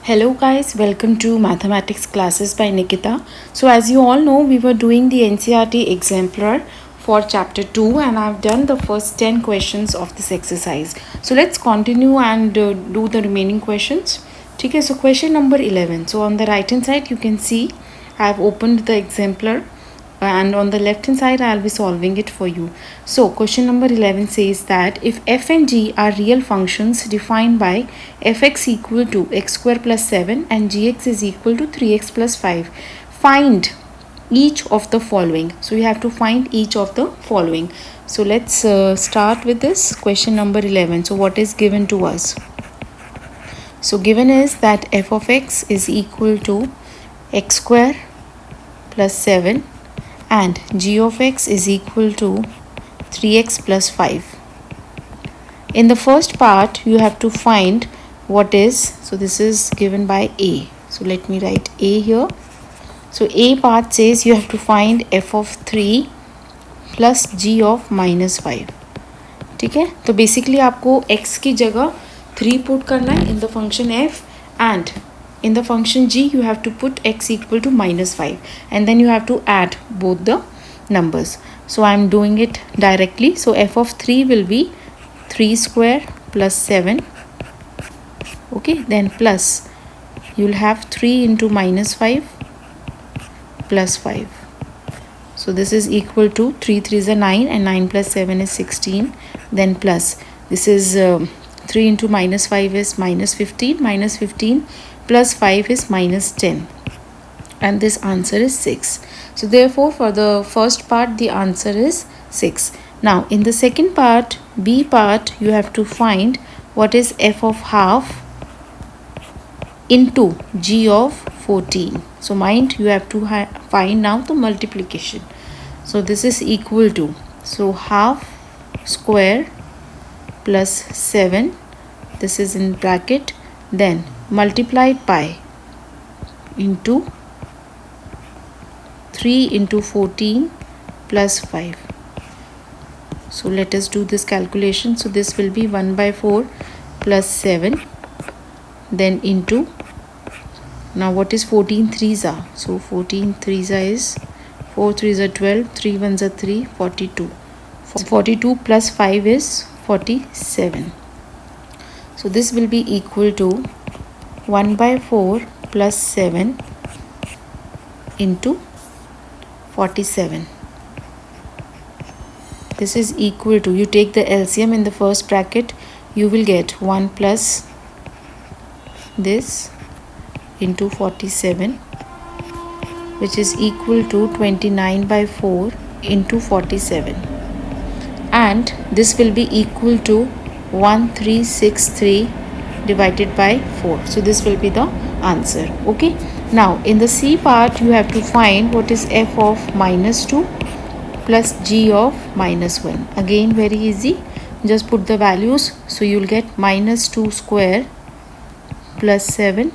Hello guys, welcome to mathematics classes by Nikita. So as you all know, we were doing the NCERT exemplar for chapter 2 and I've done the first 10 questions of this exercise. So let's continue and do the remaining questions. Okay, so question number 11. So on the right hand side you can see I've opened the exemplar and on the left hand side I'll be solving it for you. So question number 11 says that if f and g are real functions defined by fx equal to x square plus 7 and gx is equal to 3x plus 5, find each of the following. So you have to find each of the following. So let's start with this question number 11. So what is given to us? So given is that f of x is equal to x square plus 7 and g of x is equal to 3x plus 5. In the first part you have to find what is, so this is given by A. So let me write A here. So A part says you have to find f of 3 plus g of minus 5. ठीक है, तो basically आपको x की जगह 3 put करना है in the function f and in the function g you have to put x equal to minus 5 and then you have to add both the numbers. So I am doing it directly. So f of 3 will be 3 square plus 7. Okay, then plus you will have 3 into minus 5 plus 5. So this is equal to 3 3s are 9 and 9 plus 7 is 16. Then plus this is 3 into minus 5 is minus 15. Minus 15 plus 5 is minus 10 and this answer is 6. So therefore for the first part the answer is 6. Now in the second part, B part, you have to find what is f of half into g of 14. So mind you have to find now the multiplication. So this is equal to, so half square plus 7, this is in bracket, then multiplied by into 3 into 14 plus 5. So let us do this calculation. So this will be 1 by 4 plus 7, then into, now what is 14 3s are? So 14 3s are is 4 3s are 12, 3 1s are 3, 42. 42 plus 5 is 47. So this will be equal to 1 by 4 plus 7 into 47. This is equal to, you take the LCM in the first bracket, you will get 1 plus this into 47, which is equal to 29 by 4 into 47, and this will be equal to 1363 divided by 4. So this will be the answer. Okay, now in the C part you have to find what is f of minus 2 plus g of minus 1. Again very easy, just put the values. So you will get minus 2 square plus 7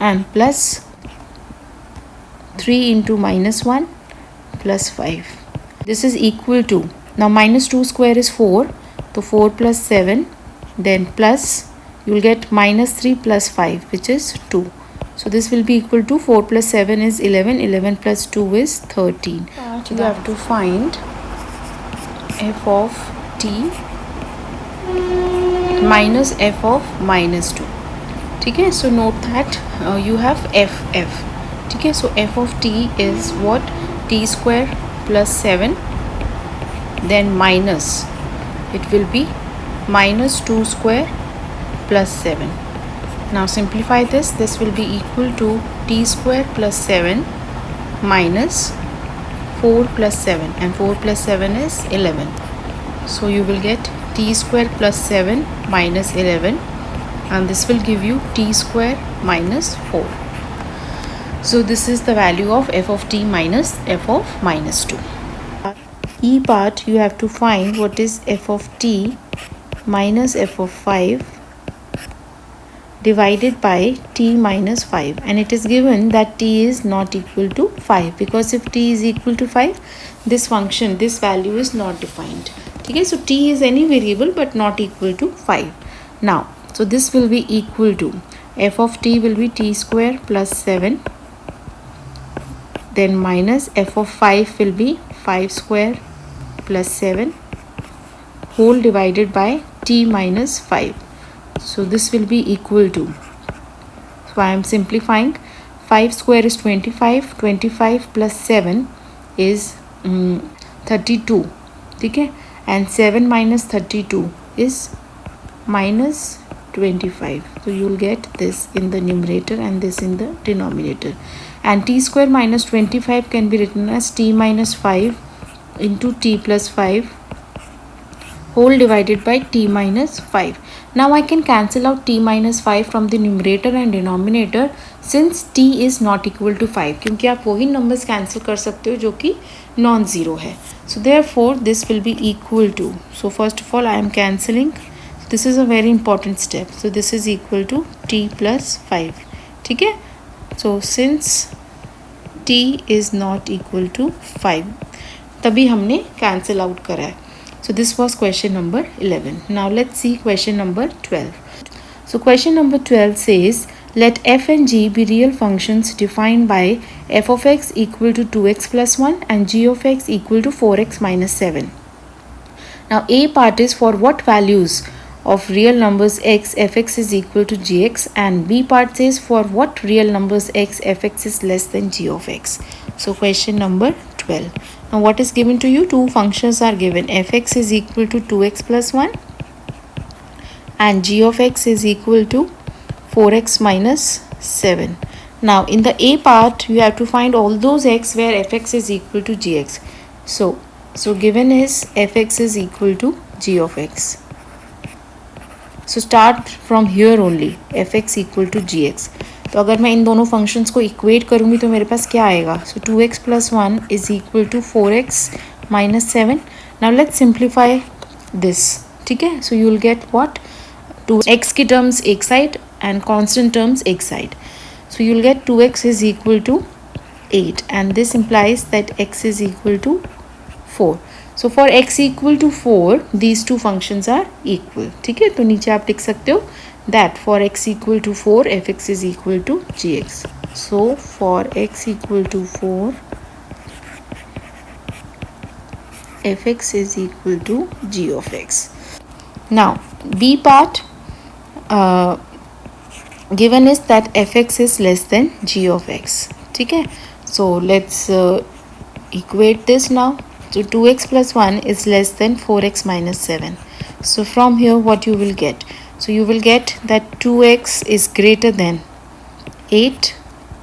and plus 3 into minus 1 plus 5. This is equal to, now minus 2 square is 4, so 4 plus 7, then plus you will get minus 3 plus 5, which is 2. So this will be equal to 4 plus 7 is 11, 11 plus 2 is 13. So you have to find f of t minus f of minus 2. Okay, so note that you have f. Okay, so f of t is what? T square plus 7, then minus, it will be minus 2 square plus 7. Now simplify this. This will be equal to t square plus 7 minus 4 plus 7, and 4 plus 7 is 11. So you will get t square plus 7 minus 11, and this will give you t square minus 4. So this is the value of f of t minus f of minus 2. E part you have to find what is f of t minus f of 5 divided by t minus 5, and it is given that t is not equal to 5, because if t is equal to 5, this function, this value is not defined. ठीक है. So t is any variable but not equal to 5. Now so this will be equal to f of t will be t square plus 7, then minus f of 5 will be 5 square plus 7 whole divided by t minus 5. So this will be equal to, so I am simplifying, 5 square is 25, 25 plus 7 is 32, ठीक है, and 7 minus 32 is minus 25. So you will get this in the numerator and this in the denominator, and t square minus 25 can be written as t minus 5 into t plus 5 whole divided by t minus 5. Now I can cancel out t minus 5 from the numerator and denominator since t is not equal to 5, क्योंकि आप वही numbers cancel कर सकते हो जो कि non zero है. So therefore this will be equal to, so first of all I am cancelling, this is a very important step. So this is equal to t plus 5, ठीक है. So since t is not equal to 5, तभी हमने cancel out करा है. So this was question number 11. Now let's see question number 12. So question number 12 says, let f and g be real functions defined by f of x equal to 2x plus 1 and g of x equal to 4x minus 7. Now a part is for what values of real numbers x fx is equal to gx, and b part says for what real numbers x fx is less than g of x. So question number 12. Now what is given to you? Two functions are given. Fx is equal to 2x plus 1 and g of x is equal to 4x minus 7. Now in the a part you have to find all those x where fx is equal to gx. So given is fx is equal to g of x. So start from here only, fx equal to gx. तो अगर मैं इन दोनों functions को equate करूँगी तो मेरे पास क्या आएगा? सो 2x plus 1 is equal to 4x minus 7. Now let's simplify this, ठीक है. So you will get what? 2x की टर्म्स एक साइड and constant terms एक side. So you will get 2x is equal to 8 and this implies that x is equal to 4. So for x equal to 4, these two functions are equal, ठीक है. तो नीचे आप लिख सकते हो that for x equal to 4 fx is equal to gx. So for x equal to 4 fx is equal to g of x. Now b part given is that fx is less than g of x, ठीक है. So let's equate this now. So 2x plus 1 is less than 4x minus 7. So from here what you will get? So you will get that 2x is greater than 8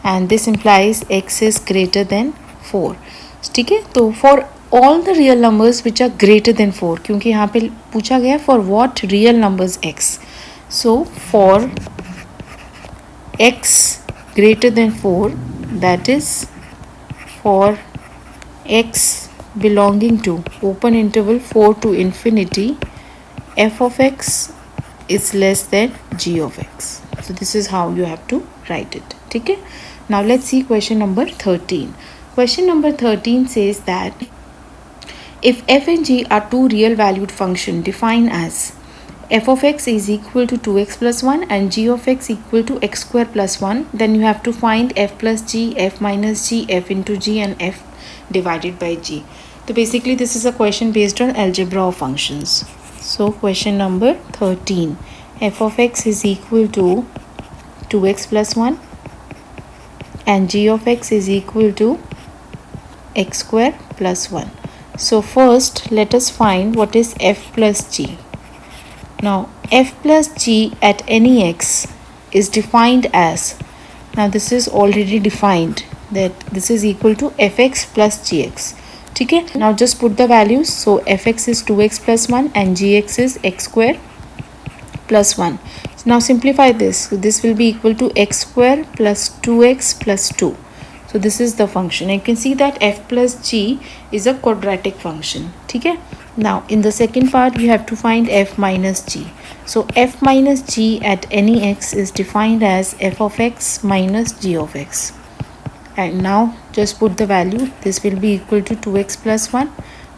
and this implies x is greater than 4, ठीक है. तो for all the real numbers which are greater than 4, क्योंकि यहाँ पे पूछा गया for what real numbers x. So for x greater than 4, that is for x belonging to open interval 4 to infinity, f of x is less than g of x. So this is how you have to write it, ठीक है. Now let's see question number 13. Question number 13 says that if f and g are two real valued functions defined as f of x is equal to 2x plus 1 and g of x equal to x square plus 1, then you have to find f plus g, f minus g, f into g and f divided by g. So basically this is a question based on algebra of functions. So question number 13, f of x is equal to 2x plus 1 and g of x is equal to x square plus 1. So first let us find what is f plus g. Now f plus g at any x is defined as, now this is already defined that this is equal to fx plus gx, ठीक है. Now just put the values. So fx is 2x plus 1 and gx is x square plus 1. So now simplify this. So this will be equal to x square plus 2x plus 2. So this is the function. You can see that f plus g is a quadratic function, ठीक है. Now in the second part you have to find f minus g. So f minus g at any x is defined as f of x minus g of x. And now just put the value. This will be equal to 2x plus 1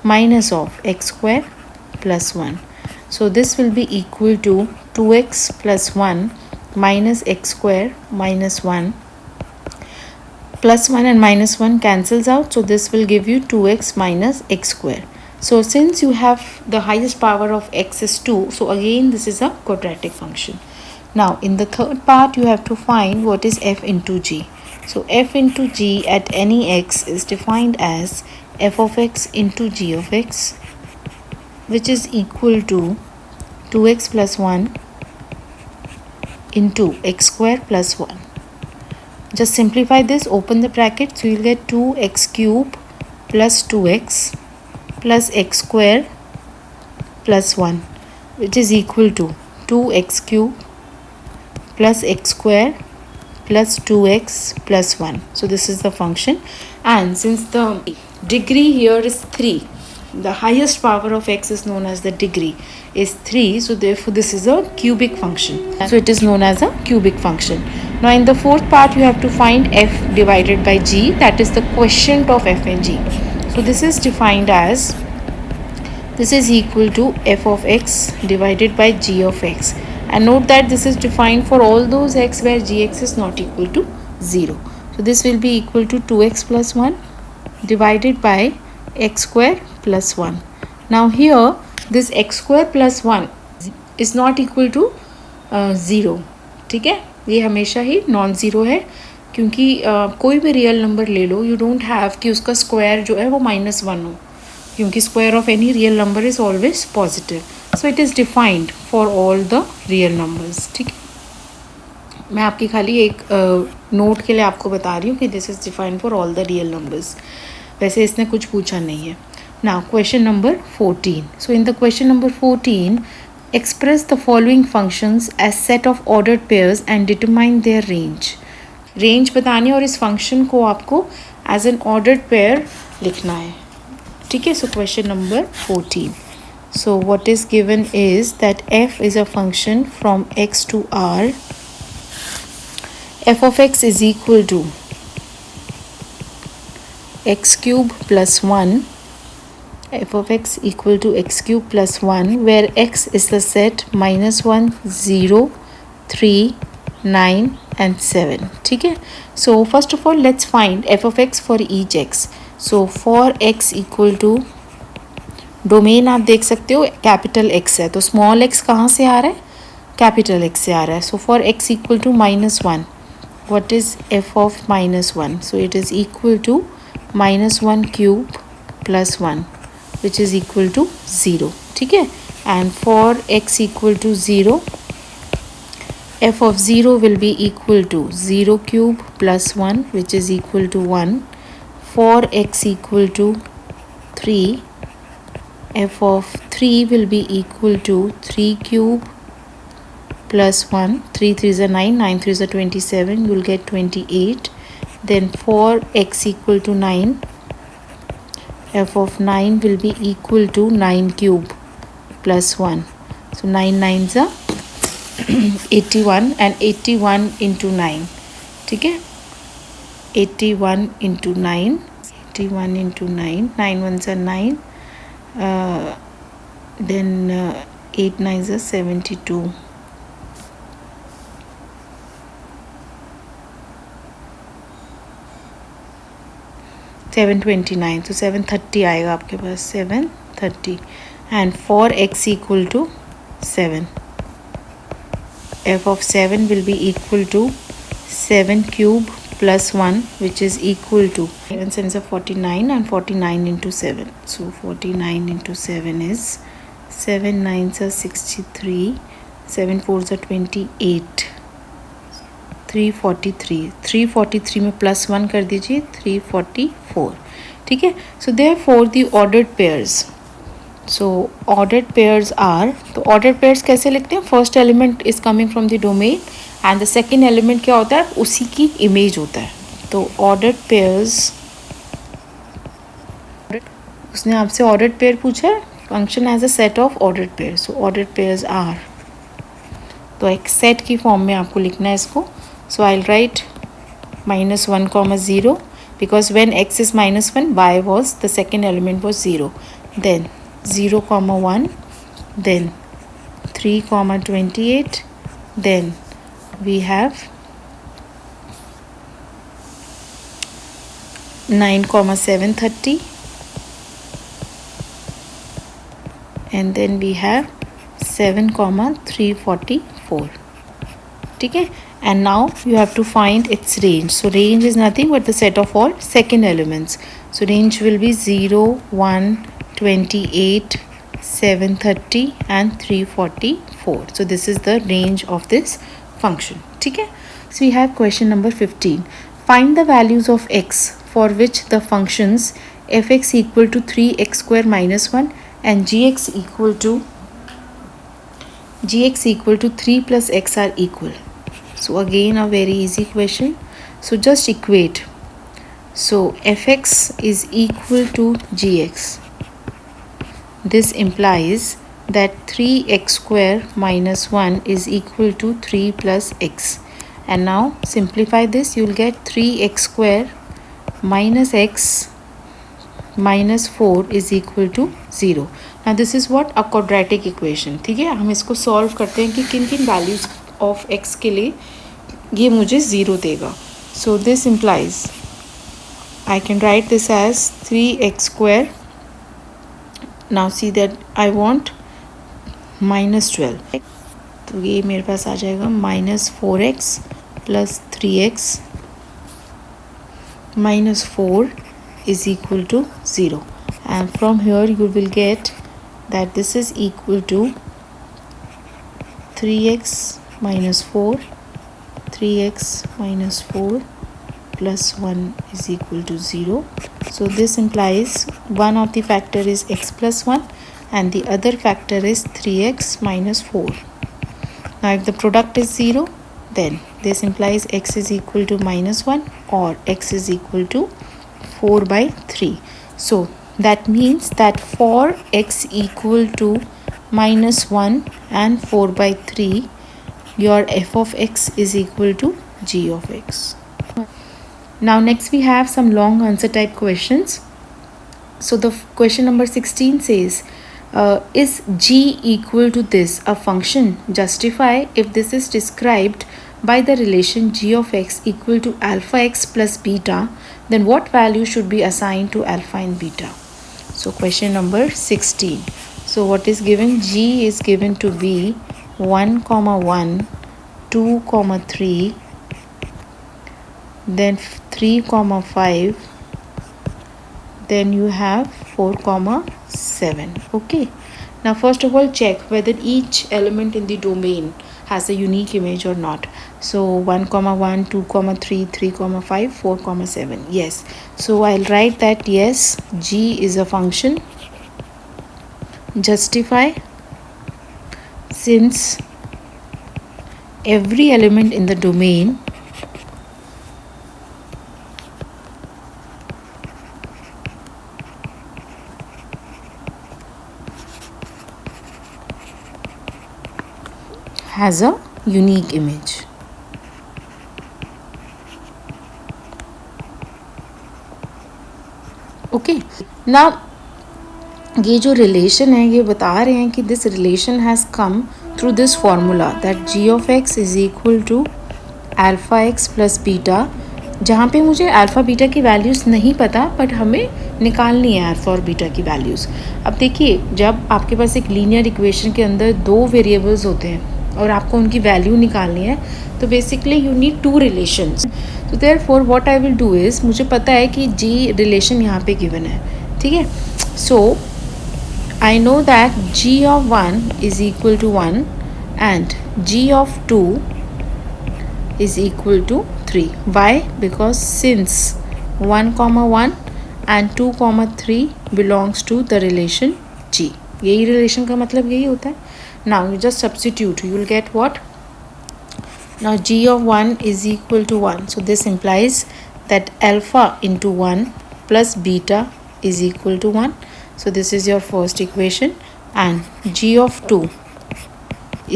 minus of x square plus 1. So this will be equal to 2x plus 1 minus x square minus 1. Plus 1 and minus 1 cancels out, so this will give you 2x minus x square. So since you have the highest power of x is 2, so again this is a quadratic function. Now in the third part you have to find what is f into g. So f into g at any x is defined as f of x into g of x, which is equal to 2x plus 1 into x square plus 1. Just simplify this, open the bracket, so you'll get 2x cube plus 2x plus x square plus 1, which is equal to 2x cube plus x square plus 2x plus 1. So this is the function, and since the degree here is 3, the highest power of x is known as the degree is 3, so therefore this is a cubic function. So it is known as a cubic function. Now in the fourth part you have to find f divided by g, that is the quotient of f and g. So this is defined as, this is equal to f of x divided by g of x, and note that this is defined for all those x where gx is not equal to 0. So this will be equal to 2x plus 1 divided by x square plus 1. Now here this x square plus 1 is not equal to 0. ठीक है, ये हमेशा ही non zero है, क्योंकि कोई भी real number ले लो, you don't have कि उसका स्क्वायर जो है वो -1 हो, क्योंकि square of any real number is always positive. So it is defined for all the real numbers. ठीक है, मैं आपकी खाली एक नोट के लिए आपको बता रही हूँ कि this is defined for all the real numbers. वैसे इसने कुछ पूछा नहीं है. Now question number 14. So in the question number 14, express the following functions as set of ordered pairs and determine their range. Range बतानी है और इस फंक्शन को आपको एज एन ऑर्डर्ड पेयर लिखना है. ठीक है, so question number 14. So what is given is that f is a function from x to r. f of x is equal to x cube plus 1. f of x equal to x cube plus 1, where x is the set -1, 0, 3, 9 and 7. ठीक है, so first of all let's find f of x for each x. so for x equal to, domain आप देख सकते हो capital x है, तो small x कहाँ से आ रहा है, कैपिटल x से आ रहा है. so for x equal to -1, what is f of -1? so it is equal to -1 cube plus 1, which is equal to 0. ठीक है, and for x equal to 0, f of 0 will be equal to 0 cube plus 1, which is equal to 1. for x equal to 3, f of 3 will be equal to 3 cube plus 1. 3 3s are 9, 9 3s are 27, you will get 28. then for x equal to 9, f of 9 will be equal to 9 cube plus 1. so 9 9s are 81, and 81 into 9. ठीक है, 81 into 9, 81 into 9, 9 1s are 9, then 8 9s are 72. Seven 29, तो 730 आएगा आपके पास, 730. And for x equal to 7, f of 7 will be equal to 7 cube plus 1, which is equal to 7 7s are 49, and 49 into 7. so 49 into 7 is 7 9s are 63, 7 4s are 28, 343. 343 में plus 1 कर दीजिए, 344. ठीक है, so therefore the ordered pairs. So ordered pairs are, तो ordered pairs कैसे लिखते हैं, first element is coming from the domain and the second element क्या होता है, उसी की इमेज होता है. तो ऑर्डर्ड पेयर्स, उसने आपसे ऑर्डर्ड पेयर पूछा है, function as a set of ordered pair. So ordered pairs are, तो एक सेट की फॉर्म में आपको लिखना है इसको. So I'll write -1, 0, because when x is -1, y was, the second element was 0. Then 0, 1, then 3 comma 28, then we have 9 comma 730, and then we have 7 comma 344. ठीक है, and now you have to find its range. So range is nothing but the set of all second elements. So range will be 0, 1, 28, 730 and 344. So this is the range of this function. ठीक है. So we have question number 15. Find the values of x for which the functions fx equal to 3x square minus 1 and gx equal to 3 plus x are equal. So again a very easy question. So just equate. So fx is equal to gx. This implies that 3x square minus 1 is equal to 3 plus x. And now simplify this, you will get 3x square minus x minus 4 is equal to 0. Now this is what a quadratic equation. ठीक है, हम इसको solve करते हैं कि किन किन values of x के लिए ये मुझे 0 देगा. So this implies I can write this as 3x square. Now see that I want minus 12. तो ये मेरे पास आ जाएगा minus 4x plus 3x minus 4 is equal to 0. And from here you will get that this is equal to 3x minus 4, 3x minus 4 plus 1 is equal to 0. So this implies one of the factor is x plus 1 and the other factor is 3x minus 4. Now if the product is 0, then this implies x is equal to minus 1 or x is equal to 4 by 3. So that means that for x equal to minus 1 and 4 by 3, your f of x is equal to g of x. Now next we have some long answer type questions. So the question number 16 says, is g equal to this a function? Justify if this is described by the relation g of x equal to alpha x plus beta, then what value should be assigned to alpha and beta? So question number 16. So what is given? G is given to be 1 comma 1, 2 comma 3, then 3 comma 5, then you have 4 comma 7. Okay, now first of all check whether each element in the domain has a unique image or not. So 1 comma 1, 2 comma 3, 3 comma 5, 4 comma 7. Yes, so I'll write that yes, g is a function. Justify since every element in the domain has a unique image. Okay, now ये जो relation है ये बता रहे हैं कि this relation has come through this formula that g of x is equal to alpha x plus beta, जहाँ पे मुझे अल्फ़ा बीटा की वैल्यूज़ नहीं पता बट हमें निकालनी है अल्फ़ा और बीटा की वैल्यूज़. अब देखिए जब आपके पास एक लीनियर इक्वेशन के अंदर दो वेरिएबल्स होते हैं और आपको उनकी वैल्यू निकालनी है तो basically you need to relations. तो therefore what I will do is, मुझे पता है कि जी रिलेशन यहाँ पे गिवन है. ठीक है, सो I know that g of 1 is equal to 1 and g of 2 is equal to 3. Why? Because since 1 comma 1 and 2 comma 3 belongs to the relation g. यही relation का मतलब यही होता है. Now you just substitute, you will get what? Now g of 1 is equal to 1. So this implies that alpha into 1 plus beta is equal to 1. So this is your first equation, and g of 2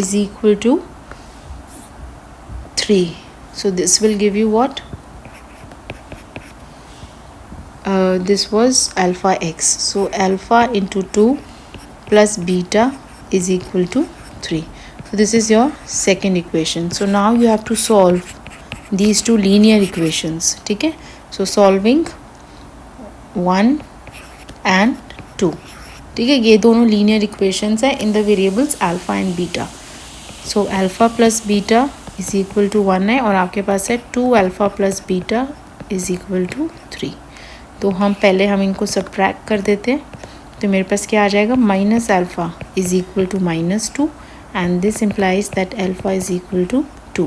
is equal to 3. So this will give you what? This was alpha x. So alpha into 2 plus beta is equal to 3. So this is your second equation. So now you have to solve these two linear equations. ठीक है, so solving 1 and 2. ठीक है, ये दोनों linear equations है in the variables alpha and beta. So alpha plus beta is equal to 1 है और आपके पास है 2 alpha plus beta is equal to 3. तो हम इनको subtract कर देते हैं. तो मेरे पास क्या आ जाएगा, minus alpha is equal to -2 and this implies that alpha is equal to 2.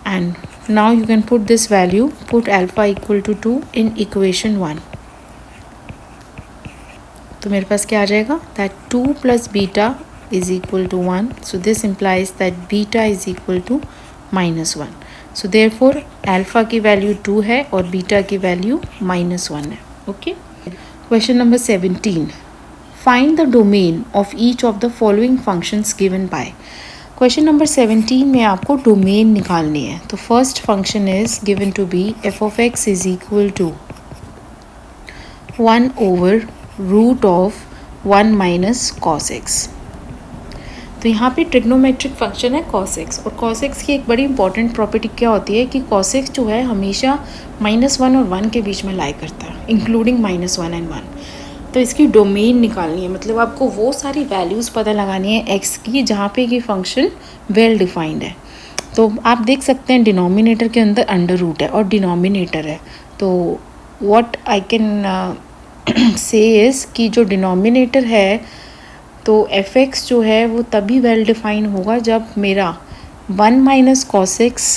And now you can put this value, put alpha equal to 2 in equation 1. तो मेरे पास क्या आ जाएगा, that 2 plus beta is equal to 1. So this implies that beta is equal to -1. So therefore alpha की value 2 है और beta की value -1 है. Okay. Question number 17. Find the domain of each of the following functions given by. Question number 17 में आपको domain निकालनी है. तो first function is given to be f of x is equal to 1 over root of 1 minus cos x. तो यहाँ पे trigonometric function है cos x और cos x की एक बड़ी इंपॉर्टेंट प्रॉपर्टी क्या होती है कि cos x जो है हमेशा -1 और 1 के बीच में लाई करता है, इंक्लूडिंग -1 and 1. तो इसकी डोमेन निकालनी है, मतलब आपको वो सारी वैल्यूज़ पता लगानी है x की जहाँ पे ये फंक्शन वेल डिफाइंड है. तो आप देख सकते हैं डिनोमिनेटर के अंदर अंडर रूट है और डिनोमिनेटर है. तो what I can say is कि जो डिनोमिनेटर है तो f(x) जो है वो तभी वेल डिफाइन होगा जब मेरा 1 minus cos x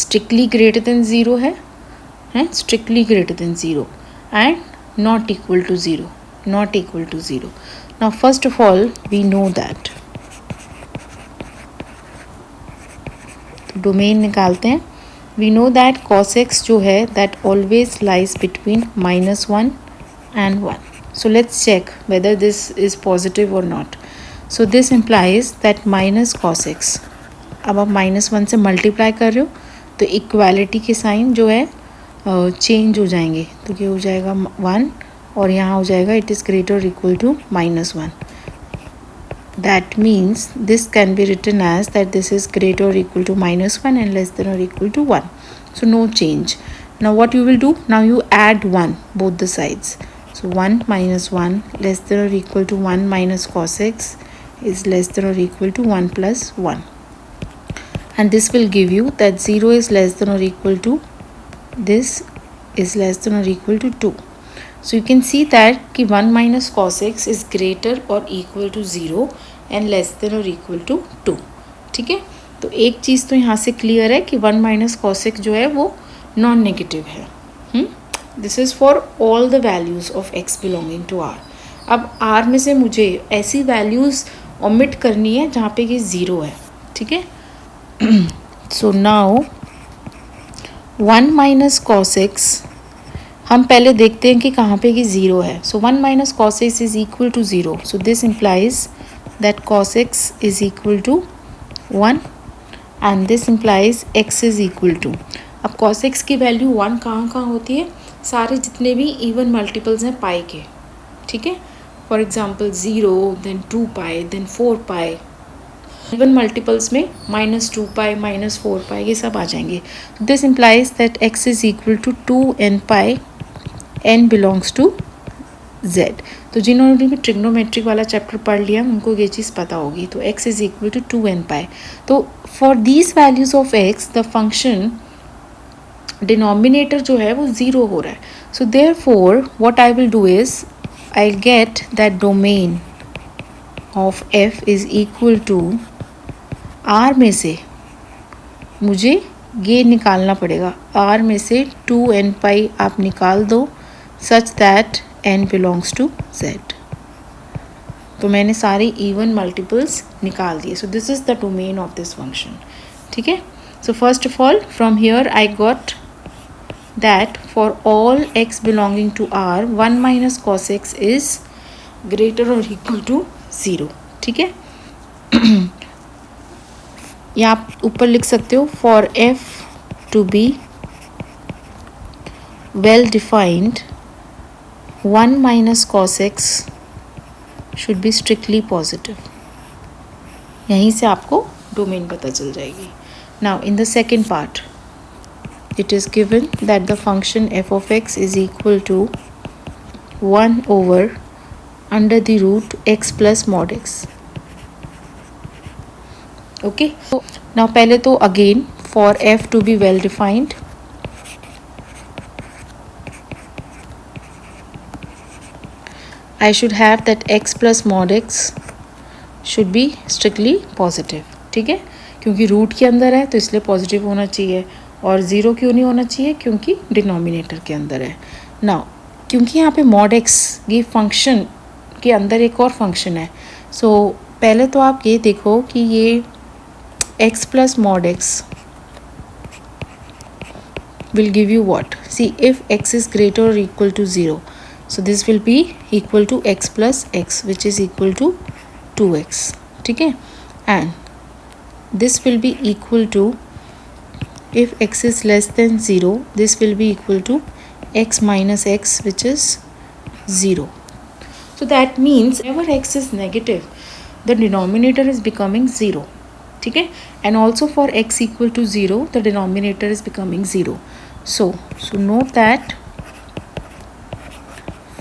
strictly greater than zero है, strictly greater than zero and not equal to 0, not equal to 0. Now first of all we know that domain निकालते हैं. We know that cos x जो है that always lies between -1 and 1. So let's check whether this is positive or not. So this implies that minus cos x. अब आप -1 से multiply कर रहे हो तो इक्वालिटी के साइन जो है चेंज हो जाएंगे. तो क्या हो जाएगा 1 और यहाँ हो जाएगा it is greater equal to -1. That means this can be written as that this is greater equal to -1 and less than और equal to 1. So no change. Now what you will do, now you add 1 both the sides. So 1 minus 1 less than और equal to 1 minus cos x is less than or equal to 1 plus 1. And this will give you that 0 is less than or equal to this is less than or equal to 2. So you can see that कि 1 minus cos x is greater or equal to 0 and less than or equal to 2. ठीक है, तो एक चीज़ तो यहाँ से clear है कि 1 minus cos x जो है वो नॉन नेगेटिव है. This is for all the values of x belonging to r. अब r में से मुझे ऐसी वैल्यूज़ ओमिट करनी है जहाँ पे कि 0 है. ठीक है, so now 1 minus cos x हम पहले देखते हैं कि कहाँ पे कि 0 है. सो 1 minus cos x is equal to 0. So this implies that cos x is equal to 1 and this implies x is equal to. अब cos x की वैल्यू 1 कहाँ होती है, सारे जितने भी इवन मल्टीपल्स हैं पाई के. ठीक है, for example 0 then 2 pi then 4 pi. Even multiples में -2 पाई -4 पाई ये सब आ जाएंगे. This implies that x is equal to 2n pi n belongs to z. तो जिन्होंने भी ट्रिग्नोमेट्रिक वाला चैप्टर पढ़ लिया उनको ये चीज़ पता होगी. तो x is equal to 2n pi. तो for these values of x the function denominator जो है वो 0 हो रहा है. So therefore what I will do is I get that domain of f is equal to r में से मुझे ये निकालना पड़ेगा. r में से 2n पाई आप निकाल दो such that n belongs to z. तो मैंने सारे इवन मल्टीपल्स निकाल दिए. So this is the domain of this function. ठीक है, so first of all from here I got that for all x belonging to r 1 minus cos x is greater or equal to 0. ठीक है, या आप ऊपर लिख सकते हो for f to be well defined 1 minus cos x should be strictly positive. यहीं से आपको डोमेन पता चल जाएगी. Now in the second part, it is given that the function f of x is equal to 1 over under the root x plus mod x. Okay, now पहले तो again for f to be well defined, I should have that x plus mod x should be strictly positive. ठीक है, क्योंकि root के अंदर है तो इसलिए पॉजिटिव होना चाहिए, और ज़ीरो क्यों नहीं होना चाहिए, क्योंकि डिनोमिनेटर के अंदर है. नाउ क्योंकि यहाँ पे मॉड एक्स ये फंक्शन के अंदर एक और फंक्शन है, सो पहले तो आप ये देखो कि ये x plus mod x will give you what? See, if x is greater or equal to 0, so this will be equal to x plus x, which is equal to 2x. ठीक है, and this will be equal to, if x is less than 0, this will be equal to x minus x, which is 0. So that means whenever x is negative, the denominator is becoming 0. ठीक है, and also for x equal to 0, the denominator is becoming 0. So note that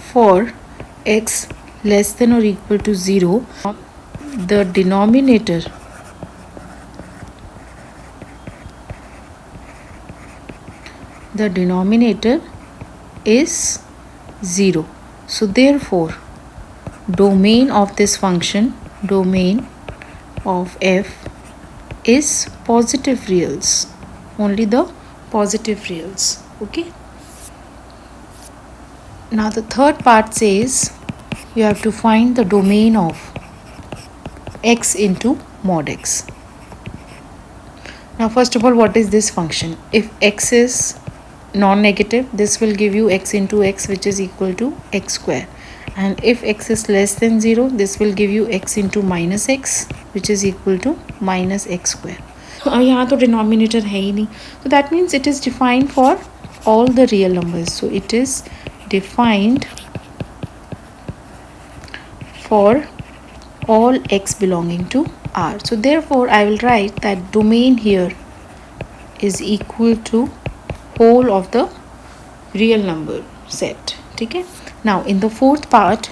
for x less than or equal to 0, the denominator is 0. So therefore domain of this function, domain of f, is positive reals, only the positive reals. Okay, now the third part says you have to find the domain of x into mod x. Now first of all, what is this function? If x is non-negative, this will give you x into x, which is equal to x square, and if x is less than 0, this will give you x into minus x, which is equal to minus x square. अब यहाँ तो denominator है ही नहीं, so that means it is defined for all the real numbers. So it is defined for all x belonging to R. So therefore I will write that domain here is equal to whole of the real number set. ठीक है, now in the fourth part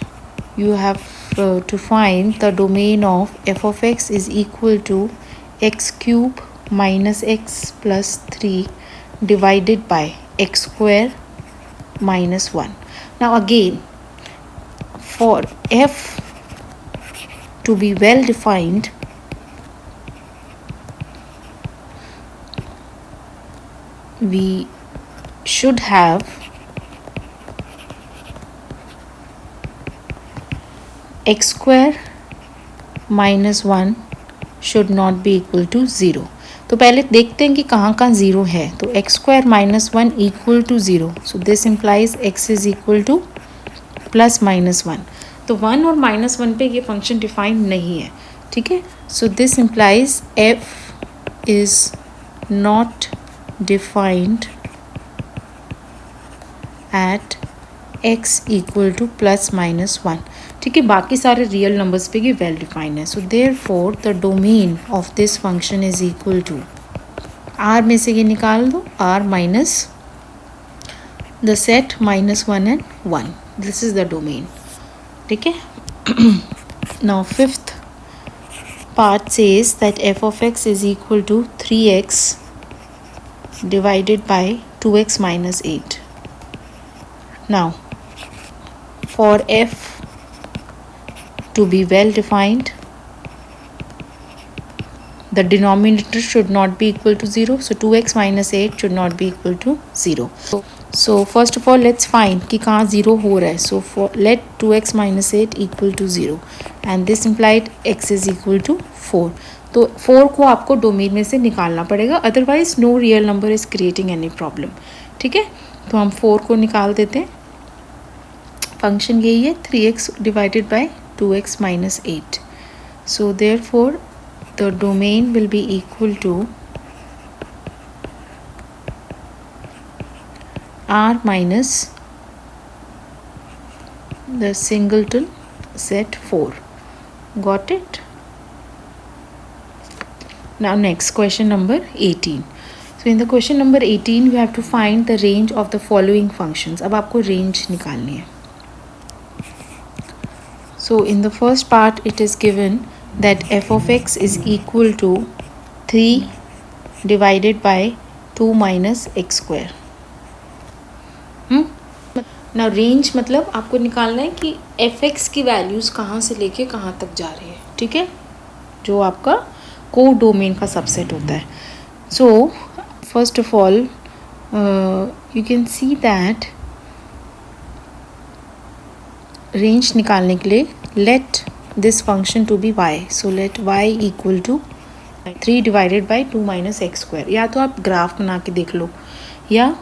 you have to find the domain of f of x is equal to x cube minus x plus 3 divided by x square minus 1. Now again, for f to be well defined, we should have x square minus 1 should not be equal to 0. तो पहले देखते हैं कि कहाँ कहाँ 0 है. तो x square minus 1 equal to 0. So this implies x is equal to plus minus 1. तो 1 और minus 1 पे ये फंक्शन डिफाइंड नहीं है. ठीक है, so this implies f is not defined at x equal to plus minus 1. ठीक है, बाकी सारे रियल नंबर्स पे ये वेल डिफाइंड है. So therefore the domain of this function is equal to, R में से ये निकाल दो, R minus the set minus 1 and 1. This is the domain. ठीक है, now fifth part says that F of x is equal to 3x divided by 2x minus 8. Now for f to be well defined, the denominator should not be equal to 0, so 2x minus 8 should not be equal to 0. So first of all let's find कि कहाँ 0 हो रहा है. So for let 2x minus 8 equal to 0 and this implied x is equal to 4. तो 4 को आपको domain में से निकालना पड़ेगा, otherwise no real number is creating any problem. ठीक है, तो हम 4 को निकाल देते हैं. फंक्शन यही है 3x divided by 2x minus 8. So therefore the domain will be equal to r minus the singleton set 4. Got it? Now next, question number 18. So in the question number 18 you have to find the range of the following functions. अब आपको range निकालनी है. So in the first part it is given that f of x is equal to 3 divided by 2 minus x square. Now range मतलब आपको निकालना है कि F x की वैल्यूज़ कहाँ से लेके कहाँ तक जा रही है. ठीक है, जो आपका को डोमेन का सबसेट होता है. So first of all you can see that range निकालने के लिए let this function to be y. So let y equal to 3 divided by 2 minus X square. या तो आप ग्राफ बना के देख लो, या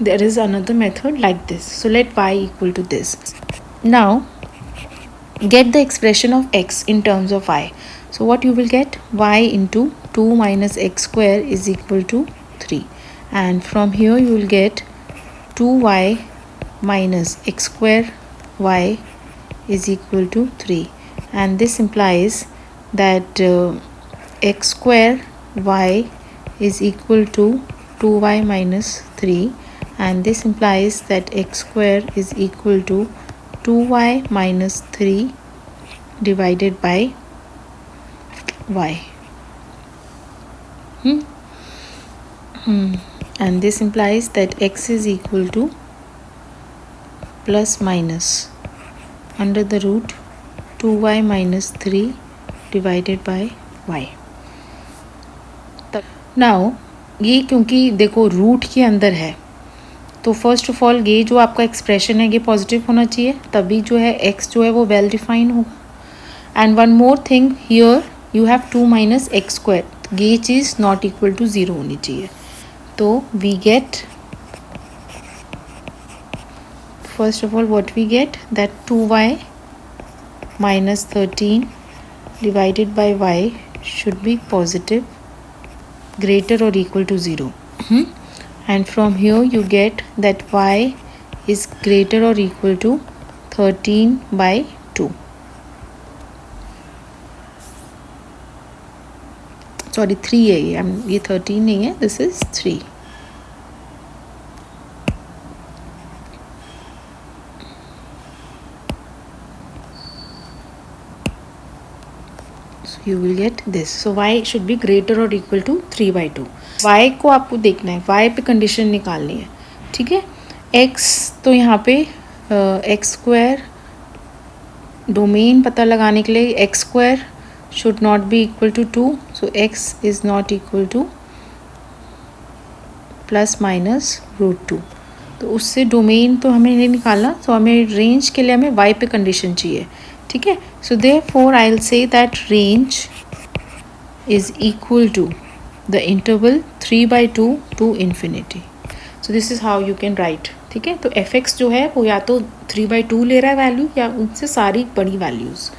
there is another method like this. So let y equal to this. Now get the expression of x in terms of y. So what you will get? Y into 2 minus x square is equal to 3, and from here you will get 2y minus x square y is equal to 3, and this implies that x square y is equal to 2y minus 3, and this implies that x square is equal to 2y minus 3 divided by y. And this implies that x is equal to plus minus under the root 2y minus 3 divided by y. Now ये क्योंकि देखो root के अंदर है, तो first of all ये जो आपका एक्सप्रेशन है ये पॉजिटिव होना चाहिए, तभी जो है x जो है वो वेल डिफाइन होगा. And one more thing, here you have 2 minus X square, ये चीज़ नॉट इक्वल टू 0 होनी चाहिए. तो we get first of all what we get that 2y minus 13 divided by y should be positive, greater or equal to 0. And from here you get that y is greater or equal to 13 by 2. Sorry 3 है ये 13 नहीं है, this is 3. So you will get this. So y should be greater or equal to 3 by 2. y को आपको देखना है, y पे condition निकालनी है. ठीक है, x तो यहाँ पे एक्स स्क्वायर डोमेन पता लगाने के लिए X square should not be equal to 2. So x is not equal to plus minus root 2. तो उससे डोमेन तो हमें नहीं निकालना, तो हमें रेंज के लिए हमें y पे कंडीशन चाहिए. ठीक है, so therefore I will say that range is equal to the interval 3 by 2 to infinity. So this is how you can write. ठीक है, तो एफ एक्स जो है वो या तो 3 by 2 ले रहा है वैल्यू, या उनसे सारी बड़ी values.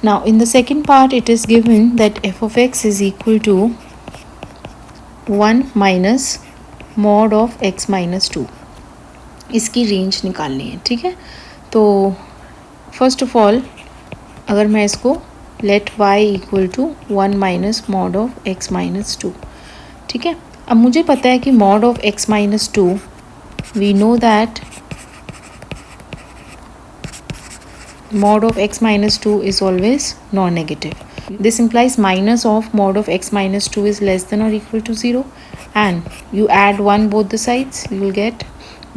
Now in the second part it is given that F of x is equal to 1 minus mod of X minus 2. इसकी रेंज निकालनी है. ठीक है, तो फर्स्ट ऑफ ऑल अगर मैं इसको let y equal to 1 minus mod of x minus 2. ठीक है, अब मुझे पता है कि mod of x minus 2, we know that mod of x minus 2 is always non-negative. This implies minus of mod of x minus 2 is less than or equal to 0, and you add 1 both the sides, you will get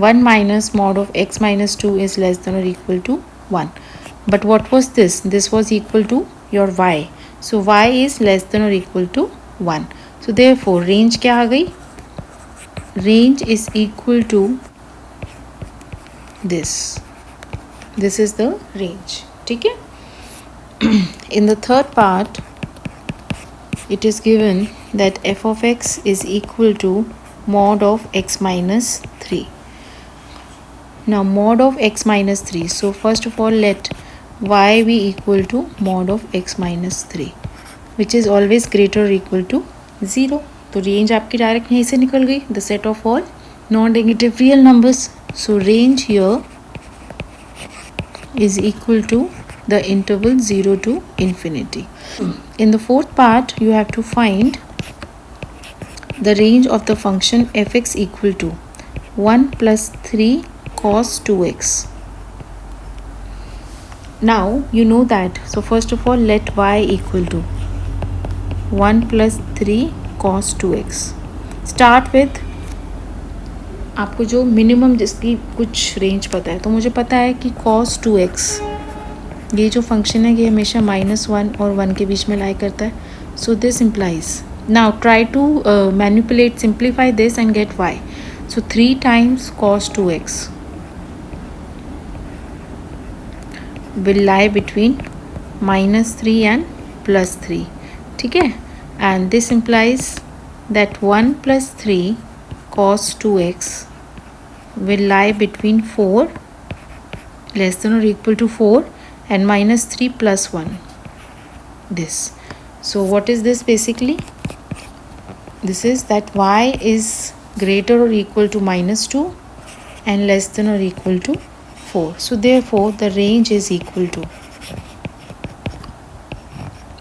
1 minus mod of x minus 2 is less than or equal to 1. But what was this? This was equal to your y. So y is less than or equal to 1. So therefore range क्या आ गई? Range is equal to this. This is the range. ठीक है, in the third part it is given that f of x is equal to mod of x minus 3. Now mod of x minus 3, so first of all let y be equal to mod of x minus 3, which is always greater or equal to 0. तो range आपकी direct यहीं से निकल गई, the set of all non-negative real numbers. So range here is equal to the interval 0 to infinity. In the fourth part, you have to find the range of the function fx equal to 1 plus 3 cos 2x. Now you know that. So first of all, let y equal to 1 plus 3 cos 2x. Start with आपको जो minimum जिसकी कुछ range पता है, तो मुझे पता है कि cos 2x ये जो फंक्शन है ये हमेशा -1 और 1 के बीच में लाई करता है. So this implies, now try to manipulate, simplify this and get y. सो 3 times cos 2x will lie between -3 and +3. ठीक है, and this implies that 1 plus 3 cos 2x will lie between 4 less than or equal to 4 and -3 plus 1, this. So what is this basically? This is that y is greater or equal to -2 and less than or equal to 4. So therefore the range is equal to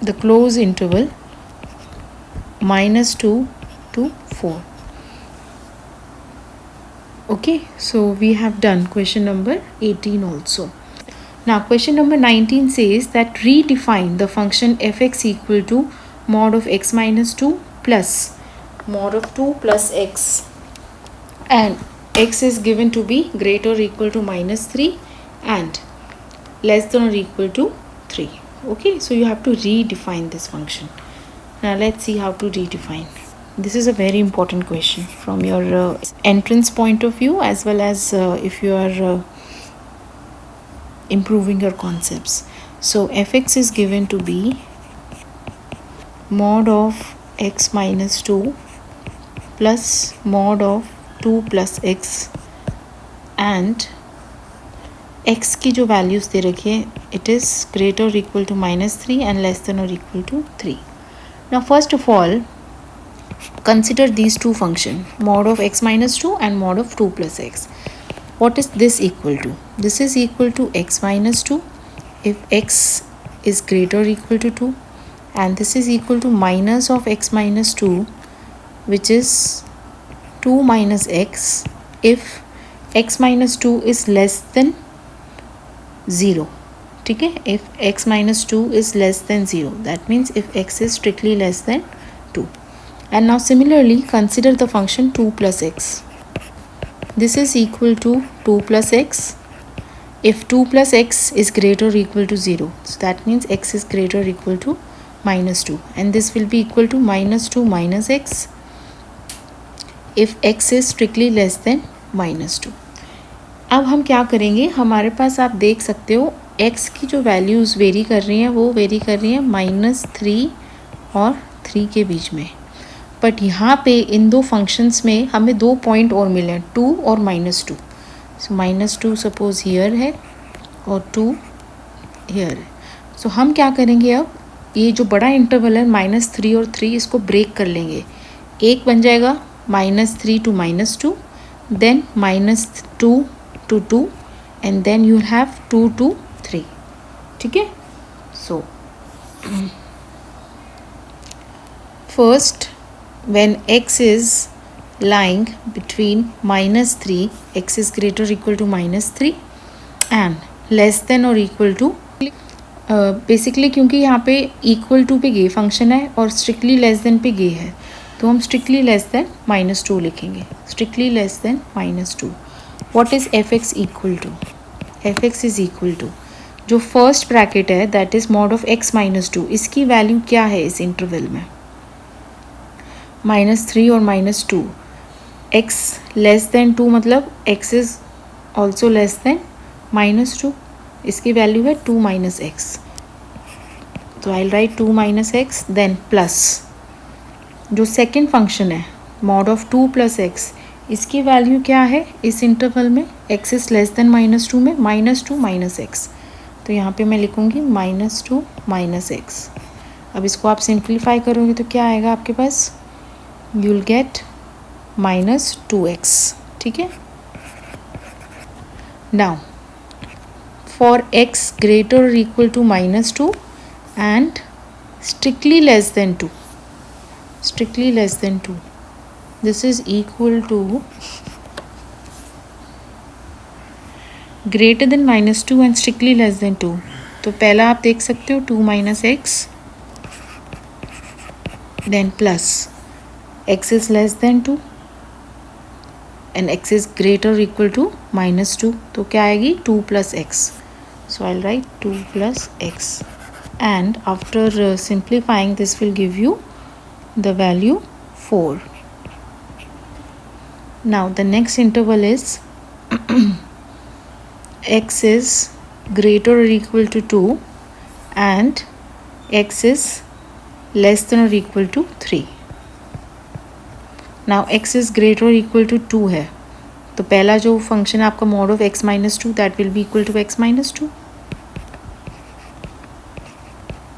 the closed interval -2 to 4. Okay, so we have done question number 18 also. Now question number 19 says that redefine the function fx equal to mod of x minus 2 plus mod of 2 plus x, and x is given to be greater or equal to -3 and less than or equal to 3. Okay, so you have to redefine this function. Now let's see how to redefine. This is a very important question from your entrance point of view, as well as if you are improving your concepts. So fx is given to be mod of x minus 2 plus mod of 2 plus x, and x की जो values दे रखी है, it is greater or equal to -3 and less than or equal to 3. Now first of all, consider these two functions, mod of x minus 2 and mod of 2 plus x. What is this equal to? This is equal to x minus 2 if x is greater or equal to 2, and this is equal to minus of x minus 2, which is 2 minus x if x minus 2 is less than 0. ठीक है, if x minus 2 is less than 0, that means if x is strictly less than 2. And now similarly consider the function 2 plus x. This is equal to 2 plus x if 2 plus x is greater or equal to 0. So that means x is greater or equal to -2, and this will be equal to -2 minus x if x is strictly less than -2. अब हम क्या करेंगे, हमारे पास आप देख सकते हो x की जो वैल्यूज़ वेरी कर रही हैं वो वेरी कर रही हैं -3 और 3 के बीच में. बट यहाँ पे इन दो फंक्शंस में हमें 2 पॉइंट और मिले हैं, 2 और -2. सो -2 सपोज हियर है और 2 हियर है. सो हम क्या करेंगे, अब ये जो बड़ा इंटरवल है -3 और 3, इसको ब्रेक कर लेंगे. एक बन जाएगा -3 to -2, then -2 to 2, and then you have 2 to 3. ठीक है. So first, when x is lying between -3, x is greater or equal to -3 and less than or equal to, basically क्योंकि यहाँ पे इक्वल टू पे गे फंक्शन है और strictly less then पे गे है, तो हम स्ट्रिक्टली लेस देन -2 लिखेंगे. Strictly less than -2. What is fx equal to? fx is equal to जो फर्स्ट ब्रैकेट है that is mod of x minus 2. इसकी वैल्यू क्या है इस इंटरवल में? -3 और -2. x लेस देन 2 मतलब x is also less than -2. इसकी वैल्यू है 2 minus x. तो I write 2 minus x, then plus जो सेकेंड फंक्शन है mod ऑफ 2 plus x, इसकी वैल्यू क्या है इस इंटरवल में? x इज़ लेस देन -2 में -2 minus x. तो यहाँ पे मैं लिखूँगी -2 minus x. अब इसको आप सिंप्लीफाई करोगे तो क्या आएगा आपके पास? You will get -2x. ठीक है. Now for x greater or equal to minus 2 and strictly less than 2. Strictly less than 2. This is equal to greater than minus 2 and strictly less than 2. तो पहला आप देख सकते हो 2 minus x, then plus x is less than 2 and x is greater or equal to minus 2. तो क्या आएगी 2 plus x. So I'll write 2 plus x, and after simplifying this will give you the value 4. Now the next interval is x is greater or equal to 2 and x is less than or equal to 3. Now x is greater or equal to 2 है, तो पहला जो function है आपका mod of x minus 2, that will be equal to x minus 2.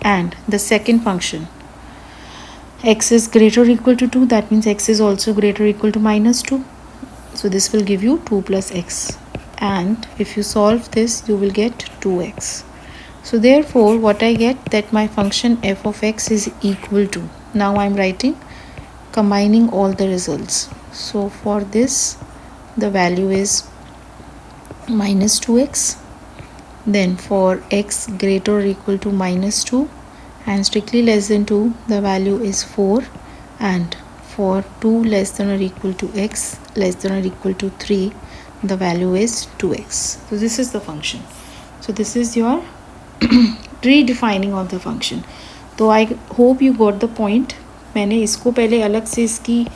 And the second function, x is greater or equal to 2, that means x is also greater or equal to minus 2. So this will give you 2 plus x. And if you solve this, you will get 2x. So therefore what I get, that my function f of x is equal to, now I am writing combining all the results. So for this the value is minus 2x, then for x greater or equal to minus 2 and strictly less than 2 the value is 4, and for 2 less than or equal to x less than or equal to 3 the value is 2x. So this is the function. So this is your redefining of the function. तो I hope you got the point. मैंने इसको पहले अलग से इसकी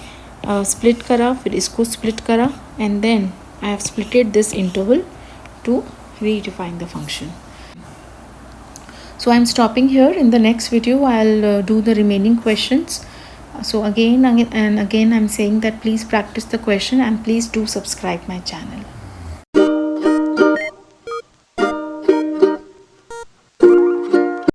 split करा, फिर इसको split करा, and then I have splitted this interval to redefine the function. So I am stopping here. In the next video I'll do the remaining questions. So again and again I'm saying that please practice the question and please do subscribe my channel.